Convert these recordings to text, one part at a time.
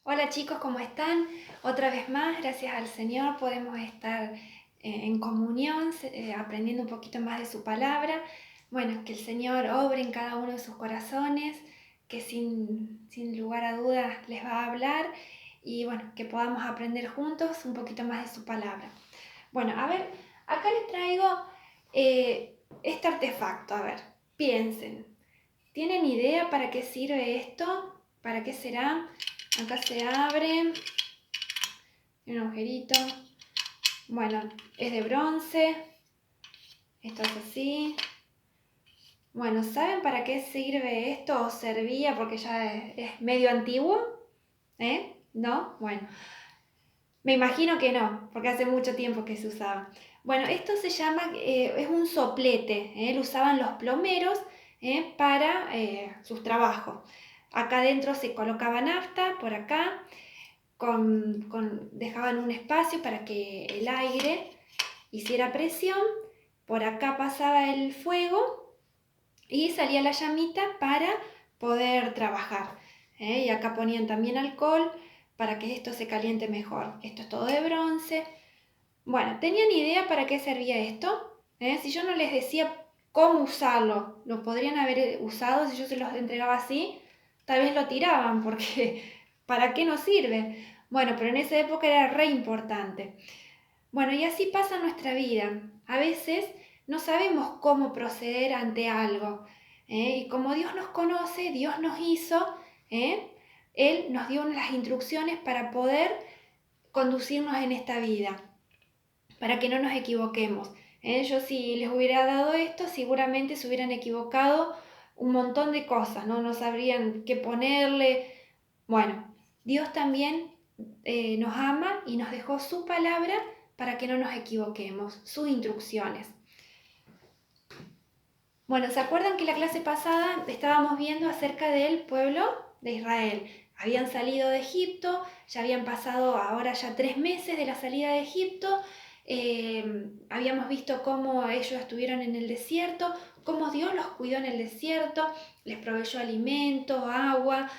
Hola chicos, ¿cómo están? Otra vez más, gracias al Señor, podemos estar en comunión, aprendiendo un poquito más de su palabra. Bueno, que el Señor obre en cada uno de sus corazones, que sin lugar a dudas les va a hablar y bueno, que podamos aprender juntos un poquito más de su palabra. Bueno, a ver, acá les traigo este artefacto, a ver, piensen. ¿Tienen idea para qué sirve esto? ¿Para qué será? Acá se abre, tiene un agujerito. Bueno, es de bronce. Esto es así. Bueno, ¿saben para qué sirve esto o servía? Porque ya es medio antiguo. ¿Eh? ¿No? Bueno, me imagino que no, porque hace mucho tiempo que se usaba. Bueno, esto se llama, es un soplete. Lo usaban los plomeros para sus trabajos. Acá adentro se colocaba nafta, por acá. Dejaban un espacio para que el aire hiciera presión, por acá pasaba el fuego y salía la llamita para poder trabajar. Y acá ponían también alcohol para que esto se caliente mejor. Esto es todo de bronce. Bueno, ¿tenían idea para qué servía esto? Si yo no les decía cómo usarlo, lo podrían haber usado si yo se los entregaba así, tal vez lo tiraban porque ¿para qué nos sirve? Bueno, pero en esa época era re importante. Bueno, y así pasa nuestra vida. A veces no sabemos cómo proceder ante algo. Y como Dios nos conoce, Dios nos hizo, ¿eh? Él nos dio las instrucciones para poder conducirnos en esta vida, para que no nos equivoquemos. Yo si les hubiera dado esto, seguramente se hubieran equivocado un montón de cosas, ¿no? No sabrían qué ponerle. Bueno, Dios también nos ama y nos dejó su palabra para que no nos equivoquemos, sus instrucciones. Bueno, ¿se acuerdan que la clase pasada estábamos viendo acerca del pueblo de Israel? Habían salido de Egipto, ya habían pasado ahora ya 3 meses de la salida de Egipto. Habíamos visto cómo ellos estuvieron en el desierto, cómo Dios los cuidó en el desierto, les proveyó alimento, agua,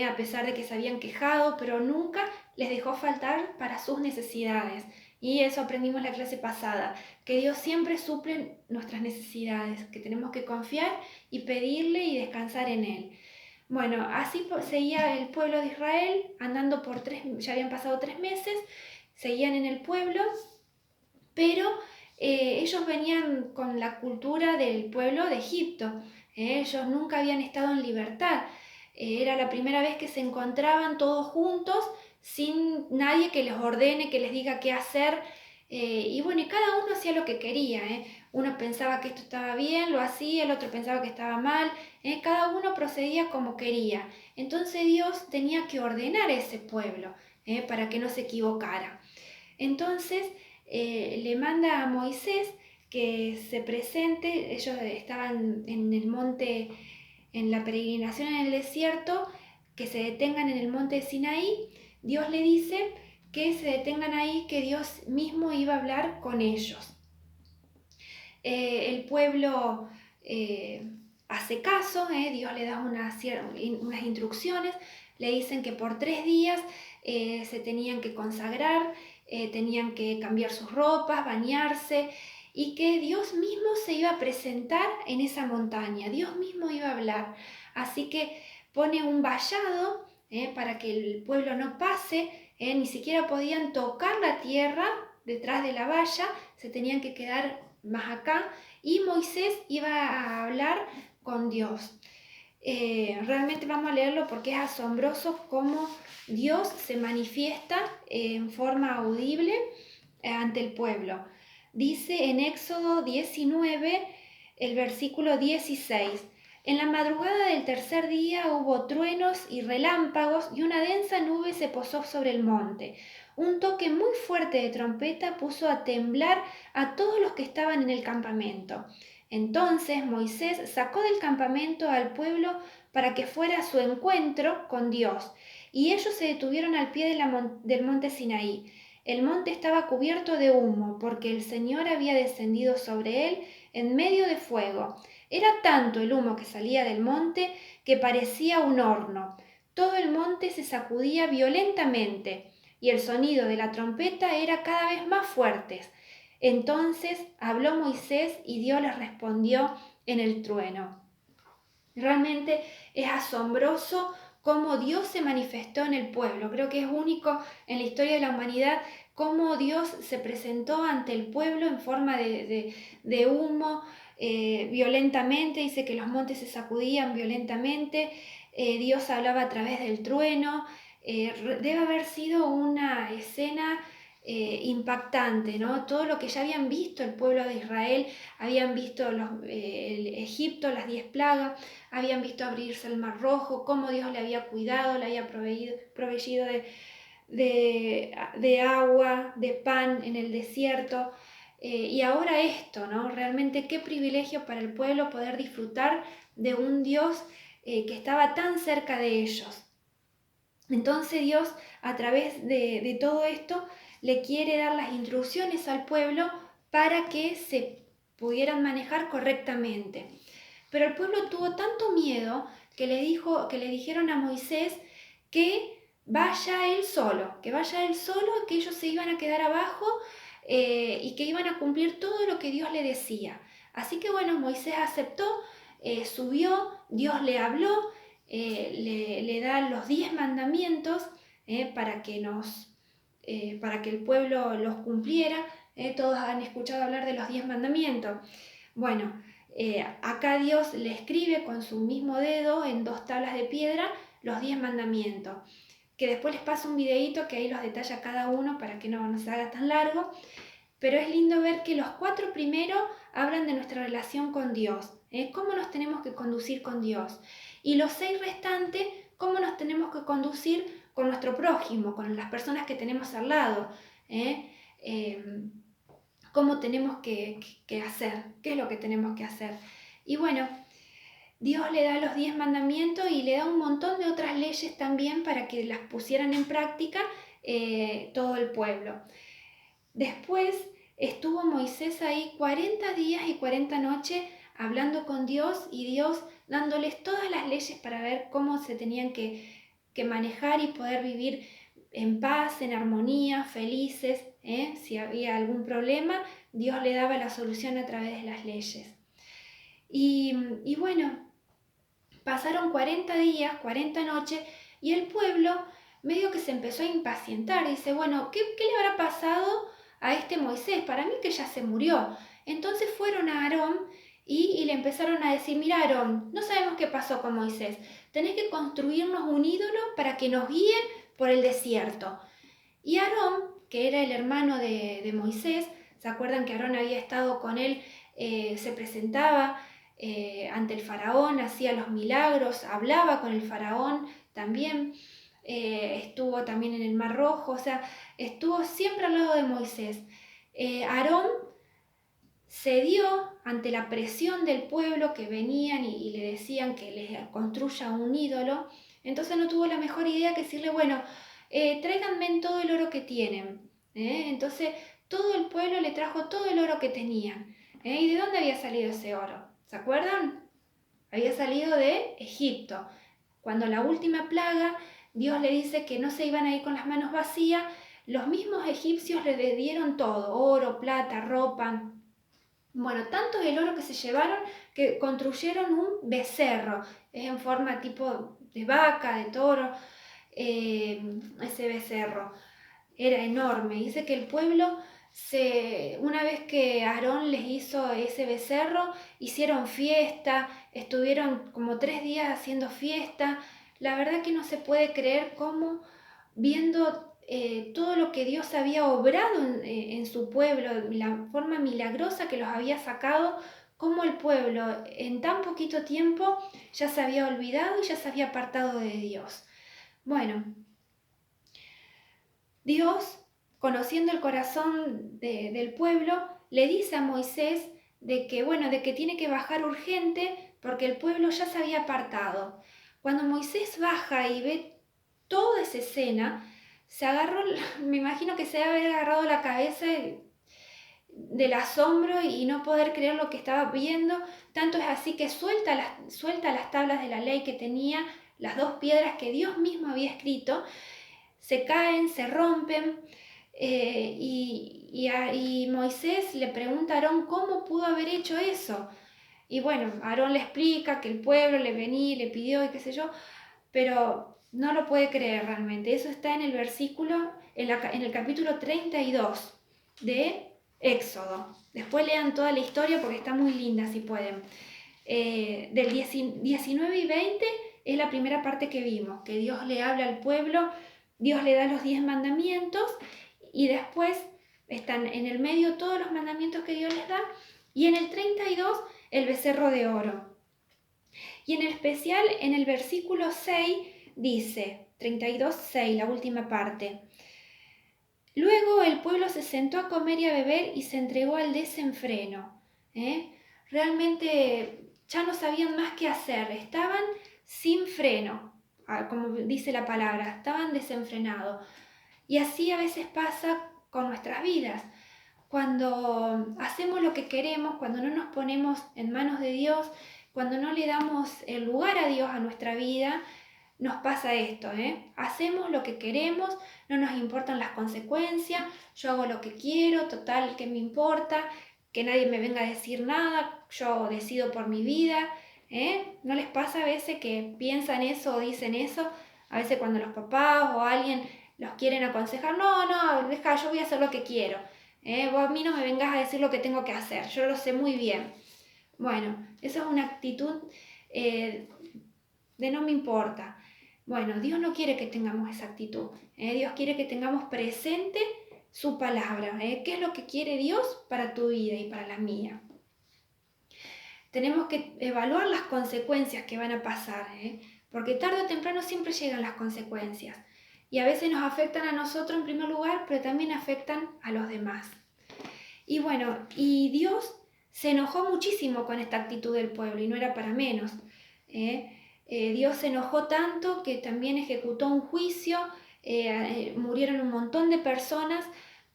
a pesar de que se habían quejado, pero nunca les dejó faltar para sus necesidades. Y eso aprendimos la clase pasada, que Dios siempre suple nuestras necesidades, que tenemos que confiar y pedirle y descansar en Él. Bueno, así seguía el pueblo de Israel andando ya habían pasado 3 meses, seguían en el pueblo, pero ellos venían con la cultura del pueblo de Egipto. Ellos nunca habían estado en libertad. Era la primera vez que se encontraban todos juntos sin nadie que les ordene, que les diga qué hacer. Y bueno, y cada uno hacía lo que quería. Uno pensaba que esto estaba bien, lo hacía, el otro pensaba que estaba mal. Cada uno procedía como quería. Entonces Dios tenía que ordenar a ese pueblo para que no se equivocara. Entonces le manda a Moisés que se presente. Ellos estaban en el monte, en la peregrinación en el desierto, que se detengan en el monte de Sinaí. Dios le dice que se detengan ahí, que Dios mismo iba a hablar con ellos. El pueblo hace caso, Dios le da unas instrucciones, le dicen que por 3 días se tenían que consagrar, tenían que cambiar sus ropas, bañarse, y que Dios mismo se iba a presentar en esa montaña, Dios mismo iba a hablar. Así que pone un vallado para que el pueblo no pase, ni siquiera podían tocar la tierra detrás de la valla, se tenían que quedar más acá, y Moisés iba a hablar con Dios. Realmente vamos a leerlo porque es asombroso cómo Dios se manifiesta en forma audible ante el pueblo. Dice en Éxodo 19, el versículo 16: en la madrugada del tercer día hubo truenos y relámpagos, y una densa nube se posó sobre el monte. Un toque muy fuerte de trompeta puso a temblar a todos los que estaban en el campamento. Entonces Moisés sacó del campamento al pueblo para que fuera a su encuentro con Dios, y ellos se detuvieron al pie del monte Sinaí. El monte estaba cubierto de humo, porque el Señor había descendido sobre él en medio de fuego. Era tanto el humo que salía del monte que parecía un horno. todo el monte se sacudía violentamente y el sonido de la trompeta era cada vez más fuerte. Entonces habló Moisés y Dios les respondió en el trueno. Realmente es asombroso cómo Dios se manifestó en el pueblo. Creo que es único en la historia de la humanidad cómo Dios se presentó ante el pueblo en forma de humo, violentamente. Dice que los montes se sacudían violentamente. Dios hablaba a través del trueno. Debe haber sido una escena impactante, ¿no? Todo lo que ya habían visto el pueblo de Israel, habían visto el Egipto, las 10 plagas, habían visto abrirse el Mar Rojo, cómo Dios le había cuidado, le había proveído de agua, de pan en el desierto. Y ahora esto, ¿no? Realmente qué privilegio para el pueblo poder disfrutar de un Dios que estaba tan cerca de ellos. Entonces Dios, a través de todo esto, le quiere dar las instrucciones al pueblo para que se pudieran manejar correctamente. Pero el pueblo tuvo tanto miedo que le dijeron a Moisés que vaya él solo, que ellos se iban a quedar abajo y que iban a cumplir todo lo que Dios le decía. Así que bueno, Moisés aceptó, subió, Dios le habló, le da los 10 mandamientos para que el pueblo los cumpliera. Todos han escuchado hablar de los 10 mandamientos. Bueno, acá Dios le escribe con su mismo dedo en 2 tablas de piedra los 10 mandamientos, que después les paso un videíto que ahí los detalla cada uno para que no se haga tan largo, pero es lindo ver que los 4 primeros hablan de nuestra relación con Dios, cómo nos tenemos que conducir con Dios, y los 6 restantes, cómo nos tenemos que conducir con nuestro prójimo, con las personas que tenemos al lado, cómo tenemos que hacer, qué es lo que tenemos que hacer. Y bueno, Dios le da los 10 mandamientos y le da un montón de otras leyes también para que las pusieran en práctica todo el pueblo. Después estuvo Moisés ahí 40 días y 40 noches hablando con Dios y Dios dándoles todas las leyes para ver cómo se tenían que manejar y poder vivir en paz, en armonía, felices. Si había algún problema, Dios le daba la solución a través de las leyes. Y bueno, pasaron 40 días, 40 noches, y el pueblo medio que se empezó a impacientar. Dice, bueno, ¿qué le habrá pasado a este Moisés? Para mí que ya se murió. Entonces fueron a Aarón y le empezaron a decir, mira Aarón, no sabemos qué pasó con Moisés. Tenés que construirnos un ídolo para que nos guíe por el desierto. Y Aarón, que era el hermano de Moisés, ¿se acuerdan que Aarón había estado con él? Se presentaba ante el faraón, hacía los milagros, hablaba con el faraón también, estuvo también en el Mar Rojo, o sea, estuvo siempre al lado de Moisés. Aarón cedió ante la presión del pueblo que venían y le decían que le construya un ídolo, entonces no tuvo la mejor idea que decirle, bueno, tráiganme todo el oro que tienen. Entonces todo el pueblo le trajo todo el oro que tenían. ¿Y de dónde había salido ese oro? ¿Se acuerdan? Había salido de Egipto. Cuando la última plaga, Dios le dice que no se iban a ir con las manos vacías, los mismos egipcios le dieron todo, oro, plata, ropa. Bueno, tanto el oro que se llevaron que construyeron un becerro, es en forma tipo de vaca, de toro, ese becerro era enorme. Dice que el pueblo, una vez que Aarón les hizo ese becerro, hicieron fiesta, estuvieron como 3 días haciendo fiesta. La verdad que no se puede creer cómo, viendo todo lo que Dios había obrado en su pueblo, la forma milagrosa que los había sacado, cómo el pueblo en tan poquito tiempo ya se había olvidado y ya se había apartado de Dios. Bueno, Dios, conociendo el corazón del pueblo, le dice a Moisés de que tiene que bajar urgente porque el pueblo ya se había apartado. Cuando Moisés baja y ve toda esa escena, se agarró, me imagino que se debe haber agarrado la cabeza del asombro y no poder creer lo que estaba viendo. Tanto es así que suelta las tablas de la ley que tenía, las dos piedras que Dios mismo había escrito, se caen, se rompen, y Moisés le pregunta a Aarón cómo pudo haber hecho eso. Y bueno, Aarón le explica que el pueblo le venía y le pidió y qué sé yo, pero no lo puede creer realmente. Eso está en el versículo, en el capítulo 32 de Éxodo. Después lean toda la historia porque está muy linda si pueden. Del 19 y 20 es la primera parte que vimos, que Dios le habla al pueblo, Dios le da los 10 mandamientos y después están en el medio todos los mandamientos que Dios les da, y en el 32 el becerro de oro. Y en especial en el versículo 6 dice, 32:6, la última parte: luego el pueblo se sentó a comer y a beber y se entregó al desenfreno. Realmente ya no sabían más qué hacer, estaban sin freno, como dice la palabra, estaban desenfrenados. Y así a veces pasa con nuestras vidas. Cuando hacemos lo que queremos, cuando no nos ponemos en manos de Dios, cuando no le damos el lugar a Dios a nuestra vida, nos pasa esto, Hacemos lo que queremos, no nos importan las consecuencias, yo hago lo que quiero, total, ¿qué me importa? Que nadie me venga a decir nada, yo decido por mi vida, ¿No les pasa a veces que piensan eso o dicen eso? A veces cuando los papás o alguien los quieren aconsejar, no, deja, yo voy a hacer lo que quiero. Vos a mí no me vengas a decir lo que tengo que hacer, yo lo sé muy bien. Bueno, eso es una actitud de no me importa. Bueno, Dios no quiere que tengamos esa actitud. Dios quiere que tengamos presente su palabra. ¿Qué es lo que quiere Dios para tu vida y para la mía? Tenemos que evaluar las consecuencias que van a pasar, porque tarde o temprano siempre llegan las consecuencias. Y a veces nos afectan a nosotros en primer lugar, pero también afectan a los demás. Y bueno, y Dios se enojó muchísimo con esta actitud del pueblo, y no era para menos. Dios se enojó tanto que también ejecutó un juicio, murieron un montón de personas,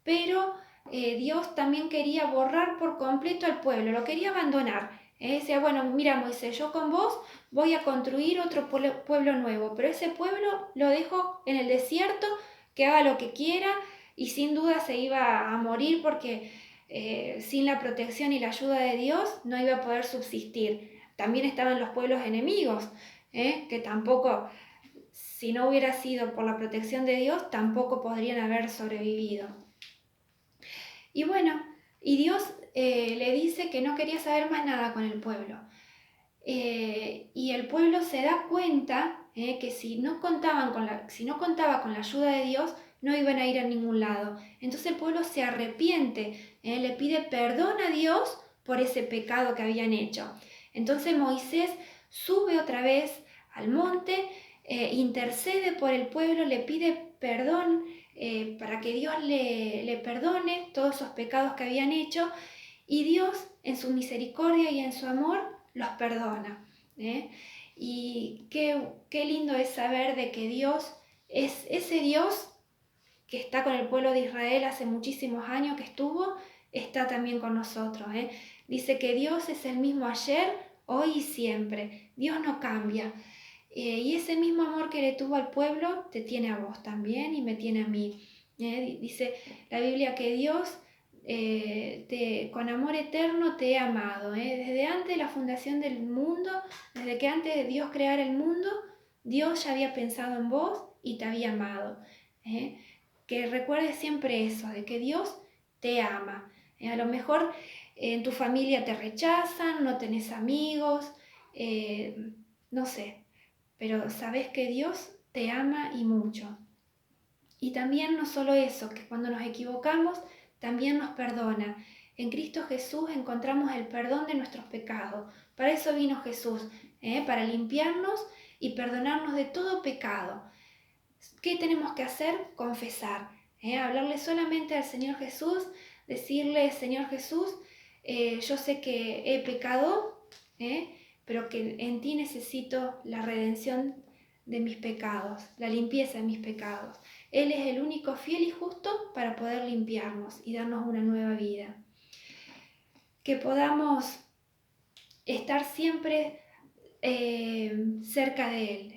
pero Dios también quería borrar por completo al pueblo, lo quería abandonar. Decía, bueno, mira Moisés, yo con vos voy a construir otro pueblo nuevo, pero ese pueblo lo dejo en el desierto, que haga lo que quiera, y sin duda se iba a morir porque sin la protección y la ayuda de Dios no iba a poder subsistir. También estaban los pueblos enemigos, que tampoco, si no hubiera sido por la protección de Dios, tampoco podrían haber sobrevivido. Y bueno, y Dios le dice que no quería saber más nada con el pueblo. Y el pueblo se da cuenta que si no contaba con la ayuda de Dios, no iban a ir a ningún lado. Entonces el pueblo se arrepiente, le pide perdón a Dios por ese pecado que habían hecho. Entonces Moisés sube otra vez al monte, intercede por el pueblo, le pide perdón para que Dios le perdone todos esos pecados que habían hecho, y Dios en su misericordia y en su amor los perdona. Y qué lindo es saber de que Dios es ese Dios que está con el pueblo de Israel hace muchísimos años que estuvo, está también con nosotros. Dice que Dios es el mismo ayer, hoy y siempre. Dios no cambia. Y ese mismo amor que le tuvo al pueblo te tiene a vos también y me tiene a mí. Dice la Biblia que Dios con amor eterno te ha amado. Desde antes de la fundación del mundo, desde que antes de Dios creara el mundo, Dios ya había pensado en vos y te había amado. Que recuerdes siempre eso, de que Dios te ama. A lo mejor en tu familia te rechazan, no tenés amigos, no sé, pero sabes que Dios te ama y mucho. Y también no solo eso, que cuando nos equivocamos, también nos perdona. En Cristo Jesús encontramos el perdón de nuestros pecados. Para eso vino Jesús, para limpiarnos y perdonarnos de todo pecado. ¿Qué tenemos que hacer? Confesar. Hablarle solamente al Señor Jesús, decirle, Señor Jesús, yo sé que he pecado, pero que en ti necesito la redención de mis pecados, la limpieza de mis pecados. Él es el único fiel y justo para poder limpiarnos y darnos una nueva vida. Que podamos estar siempre cerca de Él.